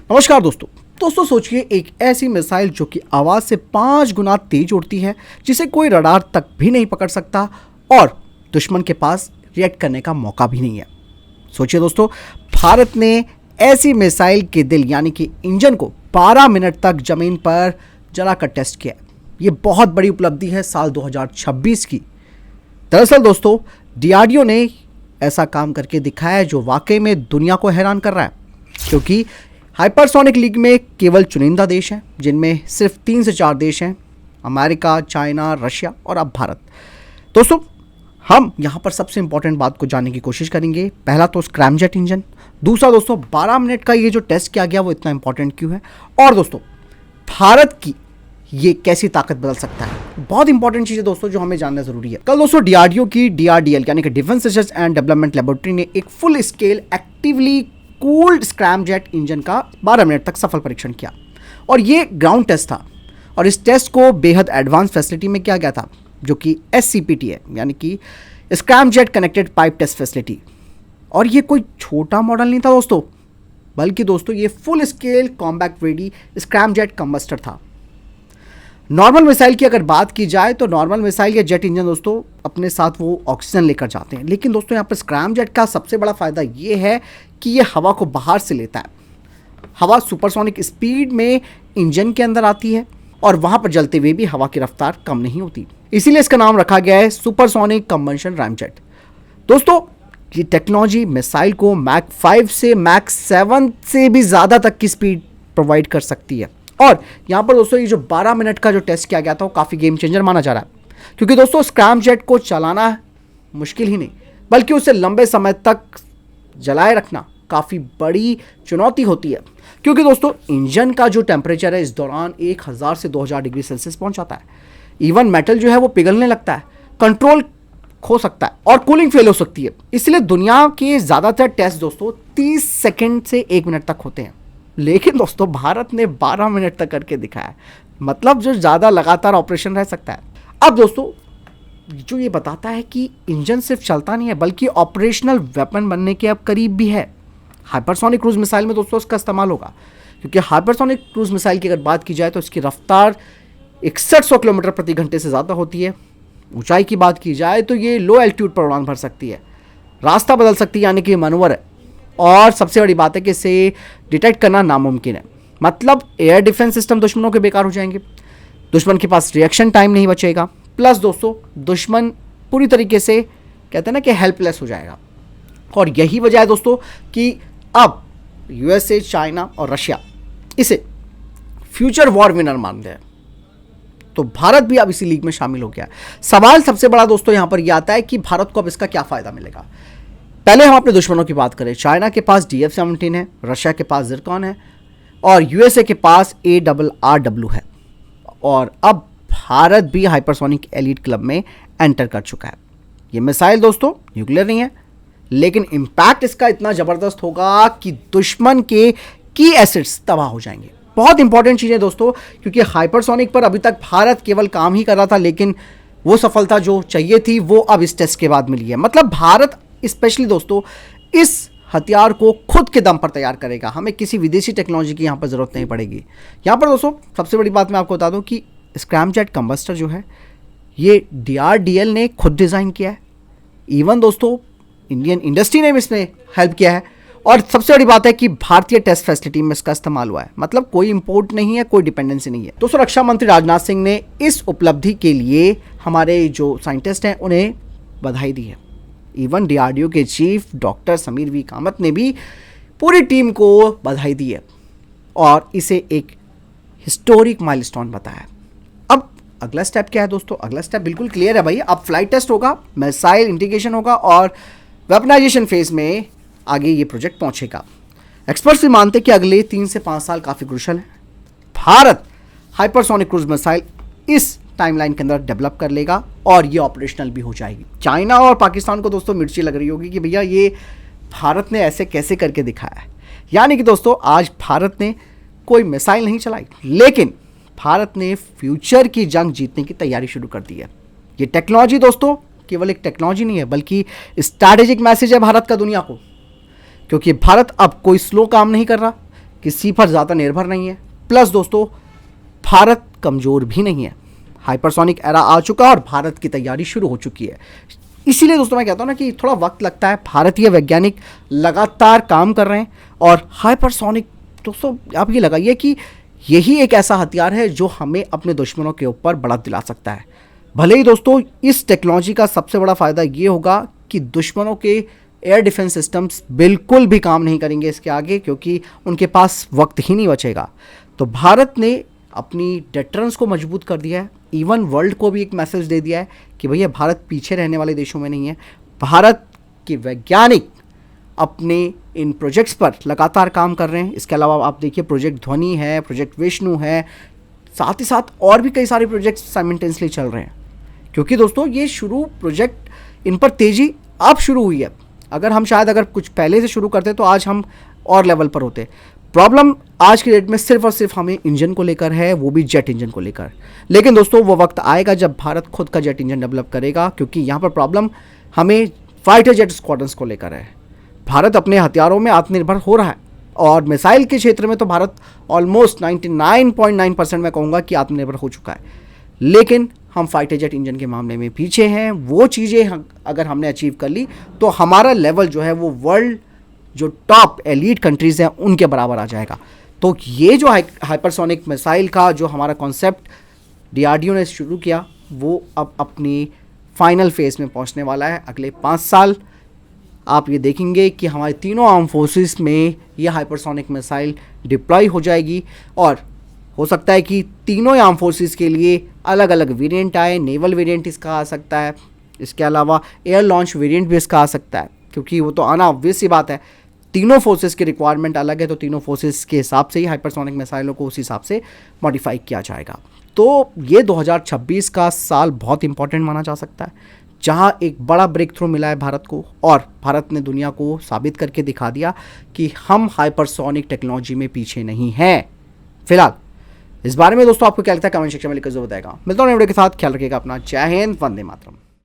नमस्कार दोस्तों सोचिए एक ऐसी मिसाइल जो कि आवाज से 5 गुना तेज उड़ती है, जिसे कोई रडार तक भी नहीं पकड़ सकता और दुश्मन के पास रिएक्ट करने का मौका भी नहीं है। सोचिए दोस्तों, भारत ने ऐसी मिसाइल के दिल यानी कि इंजन को 12 मिनट तक जमीन पर जलाकर टेस्ट किया। ये बहुत बड़ी उपलब्धि है साल 2026 की। दरअसल दोस्तों, डीआरडीओ ने ऐसा काम करके दिखाया है जो वाकई में दुनिया को हैरान कर रहा है, क्योंकि हाइपरसोनिक लीग में केवल चुनिंदा देश हैं, जिनमें सिर्फ 3 से 4 देश हैं, अमेरिका, चाइना, रशिया और अब भारत। दोस्तों, हम यहाँ पर सबसे इंपॉर्टेंट बात को जानने की कोशिश करेंगे। पहला तो स्क्रैमजेट इंजन, दूसरा दोस्तों 12 मिनट का ये जो टेस्ट किया गया वो इतना इंपॉर्टेंट क्यों है, और दोस्तों भारत की ये कैसी ताकत बदल सकता है। बहुत इंपॉर्टेंट चीज़ है दोस्तों जो हमें जानना जरूरी है। कल दोस्तों डीआरडीओ की डीआरडीएल यानी कि defence research and development laboratory ने एक full scale actively cooled scramjet engine का 12 मिनट तक सफल परीक्षण किया, और ये ग्राउंड टेस्ट था। और इस टेस्ट को बेहद एडवांस फैसिलिटी में किया गया था, जो कि SCPT है, यानी कि scramjet connected pipe test facility. और ये कोई छोटा मॉडल नहीं था दोस्तों, बल्कि दोस्तों ये full scale combat ready scramjet combustor था। नॉर्मल मिसाइल की अगर बात की जाए तो नॉर्मल मिसाइल या जेट इंजन दोस्तों अपने साथ वो ऑक्सीजन लेकर जाते हैं, लेकिन दोस्तों यहाँ पर स्क्रैमजेट का सबसे बड़ा फायदा ये है कि ये हवा को बाहर से लेता है। हवा सुपरसोनिक स्पीड में इंजन के अंदर आती है और वहां पर जलते हुए भी हवा की रफ्तार कम नहीं होती, इसीलिए इसका नाम रखा गया है सुपरसोनिक कंबशन रैमजेट। दोस्तों, ये टेक्नोलॉजी मिसाइल को मैक 5 से मैक 7 से भी ज़्यादा तक की स्पीड प्रोवाइड कर सकती है। और यहाँ पर दोस्तों ये जो 12 मिनट का जो टेस्ट किया गया था वो काफ़ी गेम चेंजर माना जा रहा है, क्योंकि दोस्तों स्क्रैमजेट को चलाना मुश्किल ही नहीं, बल्कि उसे लंबे समय तक जलाए रखना काफ़ी बड़ी चुनौती होती है, क्योंकि दोस्तों इंजन का जो टेम्परेचर है इस दौरान 1000 से 2000 डिग्री सेल्सियस पहुंच जाता है। इवन मेटल जो है वो पिघलने लगता है, कंट्रोल खो सकता है और कूलिंग फेल हो सकती है। इसलिए दुनिया के ज़्यादातर टेस्ट दोस्तों 30 सेकेंड से 1 मिनट तक होते हैं, लेकिन दोस्तों भारत ने 12 मिनट तक करके दिखाया है, मतलब जो ज़्यादा लगातार ऑपरेशन रह सकता है। अब दोस्तों जो ये बताता है कि इंजन सिर्फ चलता नहीं है, बल्कि ऑपरेशनल वेपन बनने के अब करीब भी है। हाइपरसोनिक क्रूज मिसाइल में दोस्तों इसका इस्तेमाल होगा, क्योंकि हाइपरसोनिक क्रूज मिसाइल की अगर बात की जाए तो इसकी रफ्तार 6100 किलोमीटर प्रति घंटे से ज़्यादा होती है। ऊंचाई की बात की जाए तो ये लो एल्टीट्यूड पर उड़ान भर सकती है, रास्ता बदल सकती है यानी कि मनोवर है, और सबसे बड़ी बात है कि इसे डिटेक्ट करना नामुमकिन है। मतलब एयर डिफेंस सिस्टम दुश्मनों के बेकार हो जाएंगे, दुश्मन के पास रिएक्शन टाइम नहीं बचेगा, प्लस दोस्तों दुश्मन पूरी तरीके से कहते हैं ना कि हेल्पलेस हो जाएगा। और यही वजह है दोस्तों कि अब USA, चाइना और रशिया इसे फ्यूचर वॉर विनर मान रहे हैं, तो भारत भी अब इसी लीग में शामिल हो गया। सवाल सबसे बड़ा दोस्तों यहां पर यह आता है कि भारत को अब इसका क्या फायदा मिलेगा। पहले हम अपने दुश्मनों की बात करें। चाइना के पास DF-17 है, रशिया के पास जिरकॉन है और USA के पास ARRW है, और अब भारत भी हाइपरसोनिक एलीट क्लब में एंटर कर चुका है। ये मिसाइल दोस्तों न्यूक्लियर नहीं है, लेकिन इंपैक्ट इसका इतना ज़बरदस्त होगा कि दुश्मन के की एसेट्स तबाह हो जाएंगे। बहुत इंपॉर्टेंट चीज़ है दोस्तों, क्योंकि हाइपरसोनिक पर अभी तक भारत केवल काम ही कर रहा था, लेकिन वो सफलता जो चाहिए थी वो अब इस टेस्ट के बाद मिली है। मतलब भारत स्पेशली दोस्तों इस हथियार को खुद के दम पर तैयार करेगा, हमें किसी विदेशी टेक्नोलॉजी की यहाँ पर ज़रूरत नहीं पड़ेगी। यहाँ पर दोस्तों सबसे बड़ी बात मैं आपको बता दूँ कि स्क्रैमजेट कंबस्टर जो है ये DRDL ने खुद डिज़ाइन किया है। इवन दोस्तों इंडियन इंडस्ट्री ने भी इसमें हेल्प किया है, और सबसे बड़ी बात है कि भारतीय टेस्ट फैसिलिटी में इसका इस्तेमाल हुआ है। मतलब कोई इंपोर्ट नहीं है, कोई डिपेंडेंसी नहीं है। दोस्तों रक्षा मंत्री राजनाथ सिंह ने इस उपलब्धि के लिए हमारे जो साइंटिस्ट हैं उन्हें बधाई दी है। इवन DRDO के chief doctor Sameer V Kamat ने भी पूरी टीम को बधाई दी है और इसे एक हिस्टोरिक माइलस्टोन बताया। अब अगला स्टेप क्या है दोस्तों? अगला स्टेप बिल्कुल क्लियर है भाई, अब फ्लाइट टेस्ट होगा, मिसाइल इंटीग्रेशन होगा और वेपनाइजेशन फेज में आगे ये प्रोजेक्ट पहुंचेगा। एक्सपर्ट्स भी मानते हैं कि अगले 3 से 5 साल काफ़ी क्रूशल है। भारत हाइपरसोनिक क्रूज मिसाइल इस टाइमलाइन के अंदर डेवलप कर लेगा और ये ऑपरेशनल भी हो जाएगी। चाइना और पाकिस्तान को दोस्तों मिर्ची लग रही होगी कि भैया ये भारत ने ऐसे कैसे करके दिखाया है। यानी कि दोस्तों आज भारत ने कोई मिसाइल नहीं चलाई, लेकिन भारत ने फ्यूचर की जंग जीतने की तैयारी शुरू कर दी है। ये टेक्नोलॉजी दोस्तों केवल एक टेक्नोलॉजी नहीं है, बल्कि स्ट्रैटेजिक मैसेज है भारत का दुनिया को, क्योंकि भारत अब कोई स्लो काम नहीं कर रहा। किसी पर ज़्यादा निर्भर नहीं है, प्लस दोस्तों भारत कमज़ोर भी नहीं है। हाइपरसोनिक एरा आ चुका है और भारत की तैयारी शुरू हो चुकी है। इसीलिए दोस्तों मैं कहता हूँ ना कि थोड़ा वक्त लगता है, भारतीय वैज्ञानिक लगातार काम कर रहे हैं। और हाइपरसोनिक दोस्तों आप ये लगाइए कि यही एक ऐसा हथियार है जो हमें अपने दुश्मनों के ऊपर बढ़त दिला सकता है। भले ही दोस्तों इस टेक्नोलॉजी का सबसे बड़ा फ़ायदा ये होगा कि दुश्मनों के एयर डिफेंस सिस्टम्स बिल्कुल भी काम नहीं करेंगे इसके आगे, क्योंकि उनके पास वक्त ही नहीं बचेगा। तो भारत ने अपनी डेटरेंस को मजबूत कर दिया है, इवन वर्ल्ड को भी एक मैसेज दे दिया है कि भैया भारत पीछे रहने वाले देशों में नहीं है। भारत के वैज्ञानिक अपने इन प्रोजेक्ट्स पर लगातार काम कर रहे हैं। इसके अलावा आप देखिए प्रोजेक्ट ध्वनि है, प्रोजेक्ट विष्णु है, साथ ही साथ और भी कई सारे प्रोजेक्ट्स साइमल्टेनियसली चल रहे हैं। क्योंकि दोस्तों ये शुरू प्रोजेक्ट इन पर तेज़ी अब शुरू हुई है। अगर कुछ पहले से शुरू करते तो आज हम और लेवल पर होते। प्रॉब्लम आज की डेट में सिर्फ और सिर्फ हमें इंजन को लेकर है, वो भी जेट इंजन को लेकर। लेकिन दोस्तों वो वक्त आएगा जब भारत खुद का जेट इंजन डेवलप करेगा, क्योंकि यहाँ पर प्रॉब्लम हमें फाइटर जेट स्क्वाड्रंस को लेकर है। भारत अपने हथियारों में आत्मनिर्भर हो रहा है और मिसाइल के क्षेत्र में तो भारत ऑलमोस्ट 99.9% मैं कहूँगा कि आत्मनिर्भर हो चुका है। लेकिन हम फाइटर जेट इंजन के मामले में पीछे हैं। वो चीज़ें अगर हमने अचीव कर ली तो हमारा लेवल जो है वो वर्ल्ड जो टॉप एलीट कंट्रीज़ हैं उनके बराबर आ जाएगा। तो ये जो हाइपरसोनिक मिसाइल का जो हमारा कॉन्सेप्ट डीआरडीओ ने शुरू किया वो अब अपनी फाइनल फेज़ में पहुंचने वाला है। अगले 5 साल आप ये देखेंगे कि हमारे तीनों आर्म फोर्सेस में ये हाइपरसोनिक मिसाइल डिप्लॉय हो जाएगी और हो सकता है कि तीनों आर्म फोर्सेस के लिए अलग अलग वेरिएंट आए। नेवल वेरिएंट इसका आ सकता है, इसके अलावा एयर लॉन्च वेरिएंट भी इसका आ सकता है, क्योंकि वो तो आना ऑब्वियस सी बात है। तीनों फोर्सेस की रिक्वायरमेंट अलग है, तो तीनों फोर्सेस के हिसाब से ही हाइपरसोनिक मिसाइलों को उस हिसाब से मॉडिफाई किया जाएगा। तो ये 2026 का साल बहुत इंपॉर्टेंट माना जा सकता है, जहां एक बड़ा ब्रेक थ्रू मिला है भारत को और भारत ने दुनिया को साबित करके दिखा दिया कि हम हाइपरसोनिक टेक्नोलॉजी में पीछे नहीं हैं। फिलहाल इस बारे में दोस्तों आपको क्या लगता है कमेंट सेक्शन में लिखकर जरूर बताएगा। मिलता हूं वीडियो के साथ, ख्याल रखिएगा अपना। जय हिंद, वंदे मातरम।